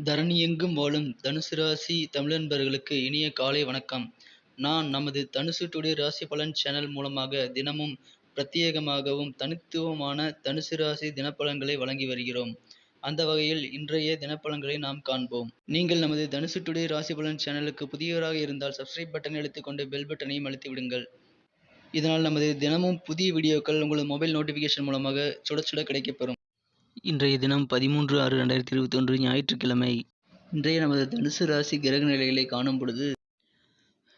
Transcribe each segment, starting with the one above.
தரணியெங்கும் வாழும் தனுசு ராசி தமிழன்பர்களுக்கு இனிய காலை வணக்கம். நான் நமது தனுசு டுடே ராசி பலன் சேனல் மூலமாக தினமும் பிரத்யேகமாகவும் தனித்துவமான தனுசு ராசி தினப்பலன்களை வழங்கி வருகிறோம். அந்த வகையில் இன்றைய தினப்பலன்களை நாம் காண்போம். நீங்கள் நமது தனுசு டுடே ராசி பலன் சேனலுக்கு புதியவராக இருந்தால் சப்ஸ்கிரைப் பட்டனை அழுத்திக்கொண்டு பெல் பட்டனையும் அழுத்தி விடுங்கள். இதனால் நமது தினமும் புதிய வீடியோக்கள் உங்களது மொபைல் நோட்டிஃபிகேஷன் மூலமாக சுட சுட கிடைக்கப்பெறும். இன்றைய தினம் 13/6/2021 ஞாயிற்றுக்கிழமை. இன்றைய நமது தனுசு ராசி கிரக நிலைகளை காணும் பொழுது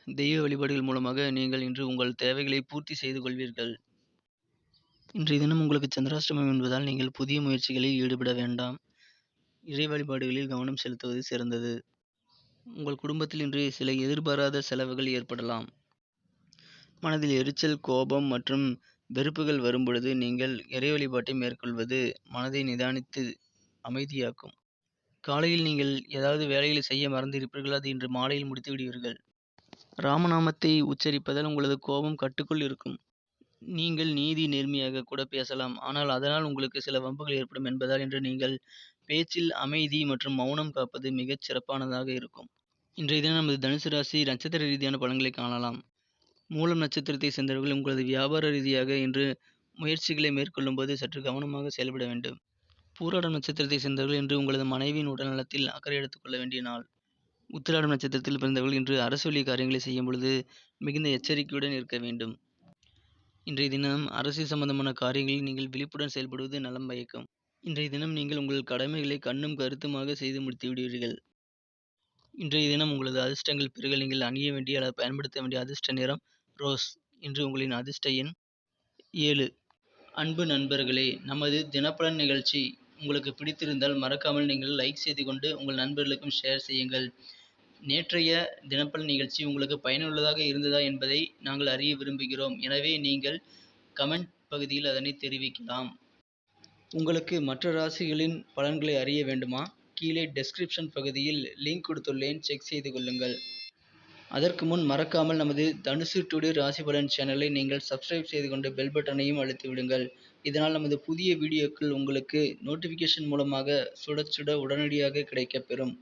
தெய்வ வழிபாடுகள் மூலமாக நீங்கள் இன்று உங்கள் தேவைகளை பூர்த்தி செய்து கொள்வீர்கள். இன்றைய தினம் உங்களுக்கு சந்திராஷ்டமம் என்பதால் நீங்கள் புதிய முயற்சிகளில் ஈடுபட வேண்டாம். இறை வழிபாடுகளில் கவனம் செலுத்துவது சிறந்தது. உங்கள் குடும்பத்தில் இன்று சில எதிர்பாராத செலவுகள் ஏற்படலாம். மனதில் எரிச்சல், கோபம் மற்றும் வெறுப்புகள் வரும்பொழுது நீங்கள் இறை வழிபாட்டை மேற்கொள்வது மனதை நிதானித்து அமைதியாக்கும். காலையில் நீங்கள் ஏதாவது வேலைகளை செய்ய மறந்திருப்பீர்கள், அது இன்று மாலையில் முடித்து விடுவீர்கள். ராமநாமத்தை உச்சரிப்பதால் உங்களது கோபம் கட்டுக்குள் இருக்கும். நீங்கள் நீதி நேர்மையாக கூட பேசலாம், ஆனால் அதனால் உங்களுக்கு சில வம்புகள் ஏற்படும் என்பதால் இன்று நீங்கள் பேச்சில் அமைதி மற்றும் மௌனம் காப்பது மிகச் சிறப்பானதாக இருக்கும். இன்றைய தினம் நமது தனுசு ராசி நட்சத்திர ரீதியான பலன்களை காணலாம். மூலம் நட்சத்திரத்தை சேர்ந்தவர்கள் உங்களது வியாபார ரீதியாக இன்று முயற்சிகளை மேற்கொள்ளும் போது சற்று கவனமாக செயல்பட வேண்டும். பூராடம் நட்சத்திரத்தை சேர்ந்தவர்கள் இன்று உங்களது மனைவியின் உடல்நலத்தில் அக்கறை எடுத்துக்கொள்ள வேண்டிய நாள். உத்திராடம் நட்சத்திரத்தில் பிறந்தவர்கள் இன்று அரசு வழி காரியங்களை செய்யும் பொழுது மிகுந்த எச்சரிக்கையுடன் இருக்க வேண்டும். இன்றைய தினம் அரசியல் சம்பந்தமான காரியங்களில் நீங்கள் விழிப்புடன் செயல்படுவது நலம் பயக்கும். இன்றைய தினம் நீங்கள் உங்கள் கடமைகளை கண்ணும் கருத்துமாக செய்து முடித்து விடுவீர்கள். இன்றைய தினம் உங்களது அதிர்ஷ்டங்கள் பெருக நீங்கள் அணிய வேண்டிய அல்லது பயன்படுத்த வேண்டிய அதிர்ஷ்ட நிறம் ரோஸ். இன்று உங்களின் அதிர்ஷ்ட எண் 7. அன்பு நண்பர்களே, நமது தினப்பலன் நிகழ்ச்சி உங்களுக்கு பிடித்திருந்தால் மறக்காமல் நீங்கள் லைக் செய்து கொண்டு உங்கள் நண்பர்களுக்கும் ஷேர் செய்யுங்கள். நேற்றைய தினப்பலன் நிகழ்ச்சி உங்களுக்கு பயனுள்ளதாக இருந்ததா என்பதை நாங்கள் அறிய விரும்புகிறோம். எனவே நீங்கள் கமெண்ட் பகுதியில் அதனை தெரிவிக்கலாம். உங்களுக்கு மற்ற ராசிகளின் பலன்களை அறிய வேண்டுமா? கீழே டெஸ்கிரிப்ஷன் பகுதியில் லிங்க் கொடுத்துள்ளேன், செக் செய்து கொள்ளுங்கள். அதற்கு முன் மறக்காமல் நமது தனுசு டுடே ராசி பலன் சேனலை நீங்கள் சப்ஸ்கிரைப் செய்து கொண்டு பெல் பட்டனையும் அழுத்தி விடுங்கள். இதனால் நமது புதிய வீடியோக்கள் உங்களுக்கு நோட்டிஃபிகேஷன் மூலமாக சுட சுட உடனடியாக கிடைக்கப்பெறும்.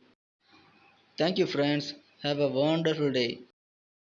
Thank you friends. Have a wonderful day.